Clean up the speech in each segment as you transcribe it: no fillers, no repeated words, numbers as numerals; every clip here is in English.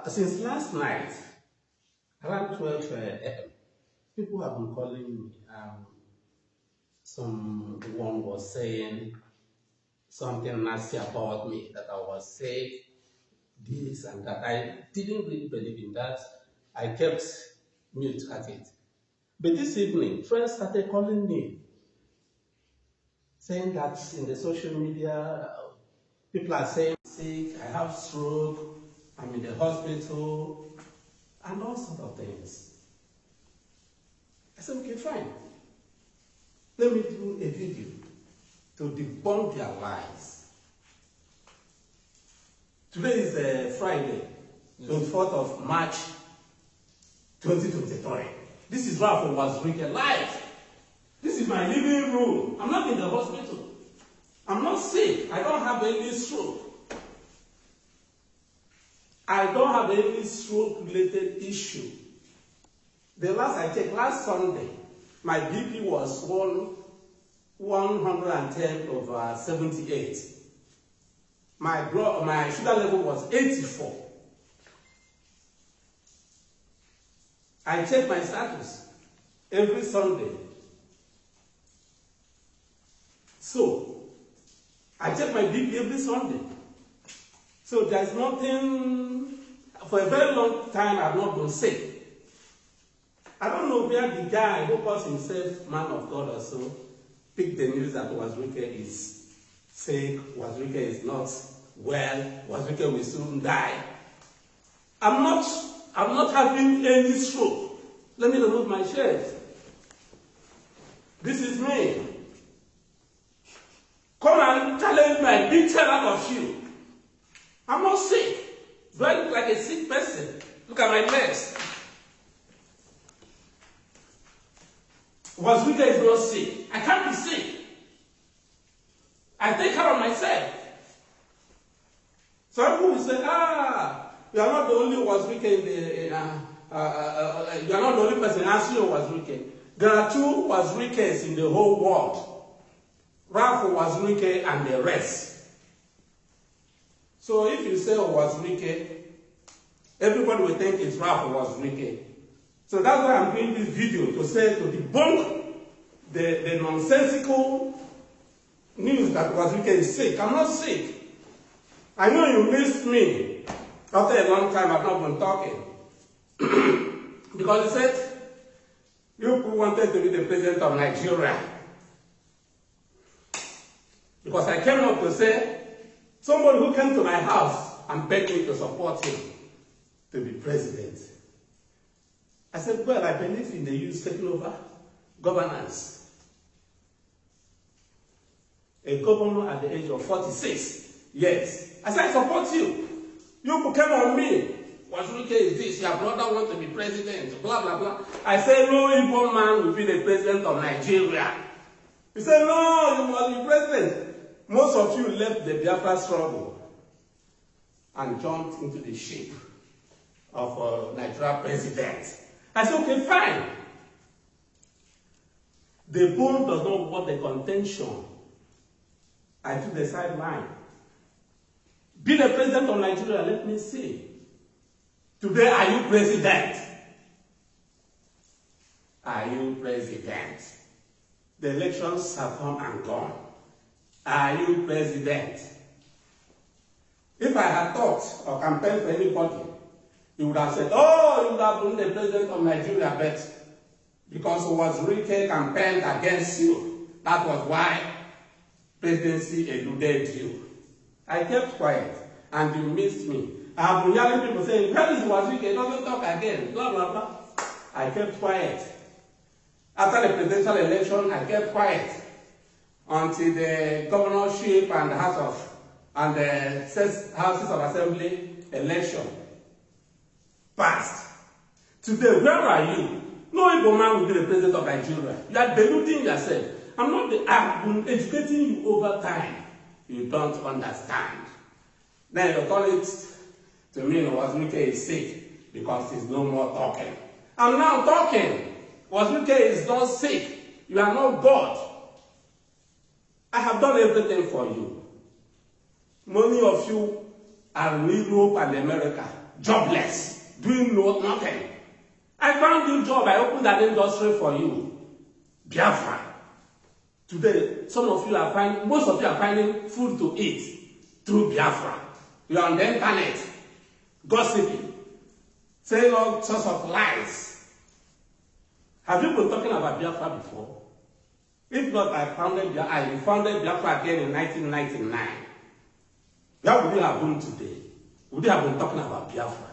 Since last night, around 12 a.m., people have been calling me. Someone was saying something nasty about me, that I was sick, this and that. I didn't really believe in that. I kept mute at it. But this evening, friends started calling me, saying that in the social media, people are saying sick, I have stroke, I'm in the hospital, and all sorts of things. I said, okay, fine. Let me do a video to debunk their lies. Today is Friday, 24th of March, 2023. This is Rafe uwazorike live. This is my living room. I'm not in the hospital. I'm not sick. I don't have any stroke. I don't have any stroke-related issue. The last I checked, last Sunday, my BP was 110/78. My sugar level was 84. I check my status every Sunday. So, I check my BP every Sunday. So there's nothing, for a very long time I've not been sick. I don't know where the guy who calls himself man of God or so picked the news that uwazorike is sick, uwazorike is not well, uwazorike will soon die. I'm not having any stroke. Let me remove my shirt. This is me. Come and challenge my big terror of you. I'm not sick. Do I look like a sick person? Look at my legs. Uwazorike is not sick. I can't be sick. I take care of myself. Some people will say, you are not the only uwazorike in the, you are not the only person answering uwazorike. There are two uwazorikes in the whole world. Rafe uwazorike and the rest. So if you say uwazorike, everybody will think it's Rafe uwazorike. So that's why I'm doing this video, to debunk the nonsensical news that uwazorike is sick. I'm not sick. I know you missed me. After a long time, I've not been talking. Because you said, you wanted to be the president of Nigeria. Because I came up to say, somebody who came to my house and begged me to support him to be president. I said, well, I believe in the youth taking over governance. A governor at the age of 46. Yes. I said, I support you. You came on me. Uwazorike is this. Your brother wants to be president. Blah, blah, blah. I said, no Igbo man will be the president of Nigeria. He said, no, you must be president. Most of you left the Biafra struggle and jumped into the ship of Nigeria president. I said, okay, fine. The bone does not want the contention. I took the sideline. Be the president of Nigeria, let me see. Today, are you president? Are you president? The elections have come and gone. Are you president? If I had thought or campaigned for anybody, you would have said, oh, you would have been the president of Nigeria, but because uwazorike campaigned against you, that was why presidency eluded you. I kept quiet, and you missed me. I have been hearing people saying, where is uwazorike? Doesn't talk again, blah, blah, blah. I kept quiet. After the presidential election, I kept quiet until the governorship and the houses of assembly election passed. Today, where are you? No Igbo man will be the president of Nigeria. You are deluding yourself. I've been educating you over time. You don't understand. Then you call it to me, uwazorike is sick because he's no more talking. I'm now talking. Uwazorike is not sick. You are not God. I have done everything for you. Many of you are in Europe and America. jobless, doing nothing. I found you job. I opened that industry for you. Biafra. Today, most of you are finding food to eat through Biafra. You are on the internet, gossiping, saying all sorts of lies. Have you been talking about Biafra before? If not, I founded Biafra again in 1999. What would you have done today? Would you have been talking about Biafra?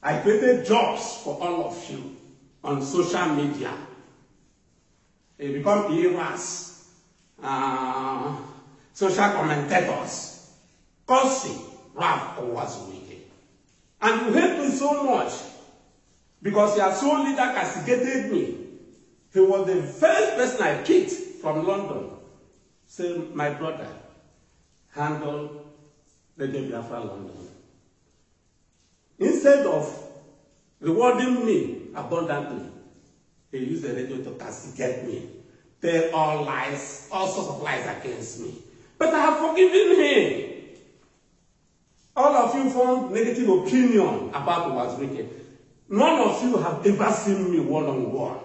I created jobs for all of you on social media. They become heroes, social commentators, cursing Rafe uwazorike. And you hate me so much because your soul leader castigated me. He was the first person I picked from London. Say, my brother, handle the Biafra London. Instead of rewarding me abundantly, he used the radio to castigate me, tell all lies, all sorts of lies against me. But I have forgiven him. All of you formed negative opinion about uwazorike. None of you have ever seen me one-on-one.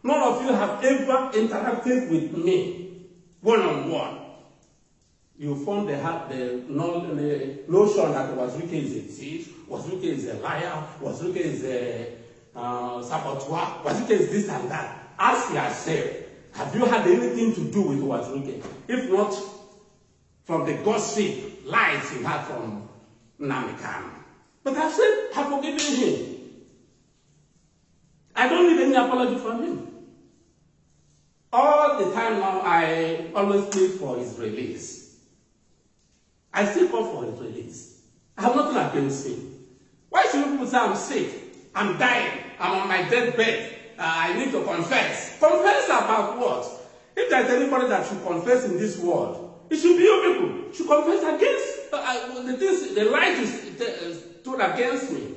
None of you have ever interacted with me one-on-one. You form the notion that uwazorike is a thief, uwazorike is a liar, uwazorike is a saboteur, uwazorike is this and that. Ask yourself, have you had anything to do with uwazorike? If not, from the gossip, lies you had from Namikan. But I said, I've forgiven him. I don't need any apology from him. All the time now, I always plead for his release. I still call for his release. I have nothing against him. Why should people say I'm sick, I'm dying, I'm on my deathbed, I need to confess? Confess about what? If there's anybody that should confess in this world, it should be you people. You should confess against the lies told against me.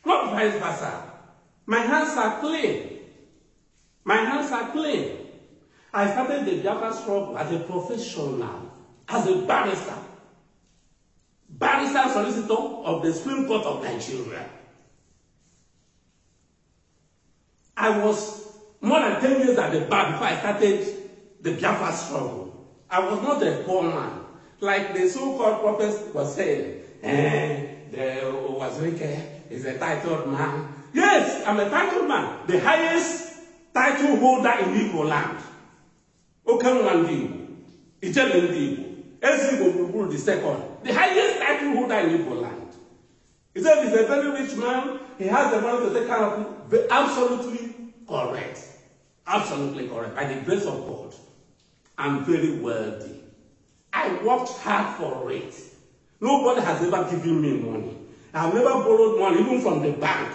Not vice versa. My hands are clean. My hands are clean. I started the Biafra struggle as a professional, as a barrister solicitor of the Supreme Court of Nigeria. I was more than 10 years at the bar before I started the Biafra struggle. I was not a poor man. Like the so-called prophets were saying, the uwazorike is a titled man. Yes, I'm a titled man. The highest title holder in Igbo land. Okanwandibu, Ijelendibu, Ezigbo the second. The highest title holder in Igbo land. He said he's a very rich man. He has the money to take care of it. Absolutely correct. Absolutely correct. By the grace of God, I'm very wealthy. I worked hard for it. Nobody has ever given me money. I've never borrowed money, even from the bank.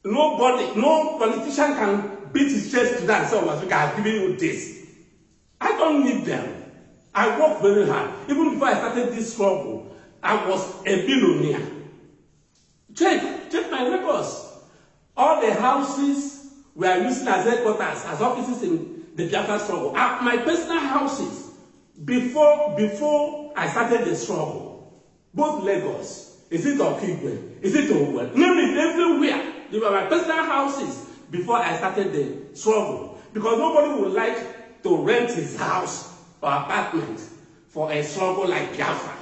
No politician can beat his chest to that and say, oh, I've given you this. I don't need them. I work very hard. Even before I started this struggle, I was a billionaire. Check my records. All the houses we are using as headquarters, as offices in the Biafra struggle, are my personal houses before I started the struggle. Both Lagos, is it Okigwe, is it Owen, name it, everywhere. They were my personal houses before I started the struggle. Because nobody would like to rent his house or apartment for a struggle like Biafra.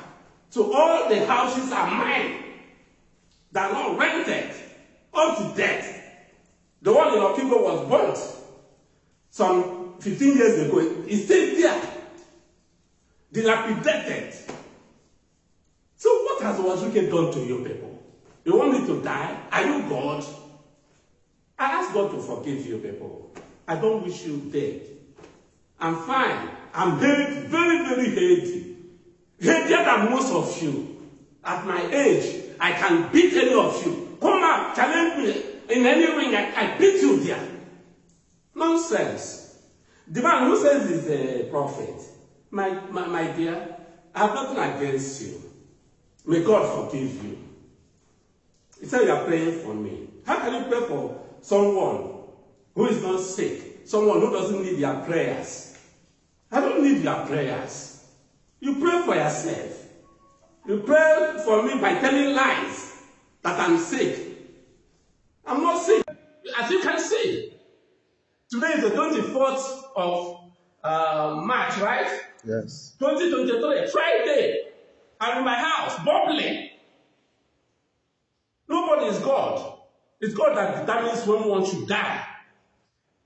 So all the houses are mine. They are not rented up to death. The one in Okigwe was burnt some 15 years ago. It's still there. Dilapidated. So what has uwazorike done to you people? You want me to die? Are you God? I ask God to forgive you people. I don't wish you dead. I'm fine. I'm very, very, very healthy. Healthier than most of you. At my age, I can beat any of you. Come out, challenge me in any ring, I beat you there. Nonsense. The man who says he's a prophet, my dear, I have nothing against you. May God forgive you. He said you are praying for me. How can you pray for someone who is not sick? Someone who doesn't need your prayers? I don't need your prayers. You pray for yourself. You pray for me by telling lies I'm sick. I'm not sick. As you can see, today is the 24th of March, right? Yes. 2023, Friday. I'm in my house, bubbling. Nobody is God. It's God that determines when one should die.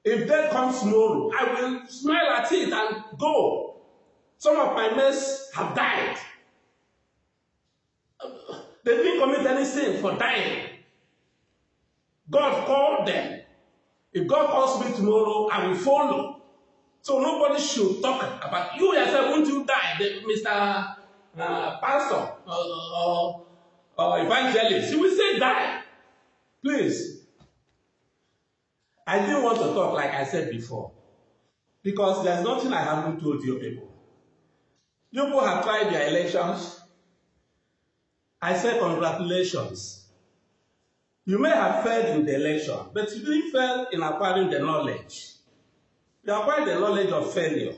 If death comes tomorrow, I will smile at it and go. Some of my mates have died. They didn't commit any sin for dying. God called them. If God calls me tomorrow, I will follow. So nobody should talk about you yourself. Won't you die, Mr. Pastor or evangelist? You will say die. Please. I didn't want to talk like I said before, because there's nothing I haven't told you people. You people have tried your elections. I say congratulations. You may have failed in the election, but you didn't fail in acquiring the knowledge. You acquired the knowledge of failure.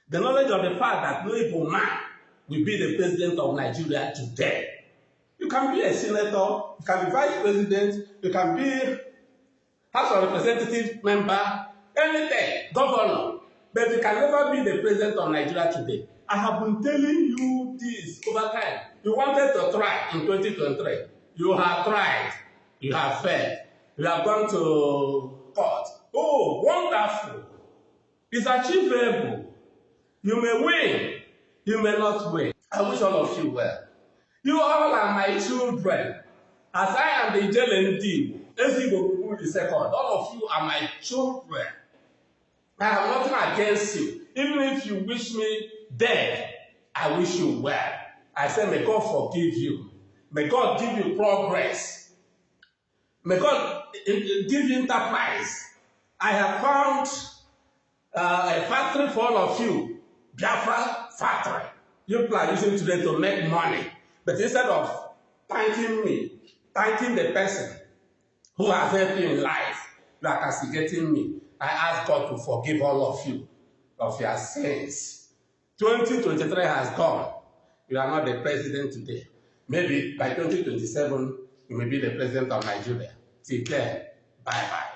The knowledge of the fact that no evil man will be the president of Nigeria today. You can be a senator, you can be vice president, you can be House of Representative member, anything, governor, but you can never be the president of Nigeria today. I have been telling you this over time. You wanted to try in 2023. You have tried. You have failed. You have gone to court. Oh, wonderful. It's achievable. You may win. You may not win. I wish all of you well. You all are my children. As I am the JLND, Ezigbo the second, all of you are my children. I have nothing against you. Even if you wish me dead, I wish you well. I say, may God forgive you. May God give you progress. May God give you enterprise. I have found a factory for all of you. Biafra factory. You people are using today to make money. But instead of thanking me, thanking the person who has helped you in life, you are castigating me. I ask God to forgive all of you of your sins. 2023 has gone. You are not the president today. Maybe by 2027, you may be the president of Nigeria. Till then, bye-bye.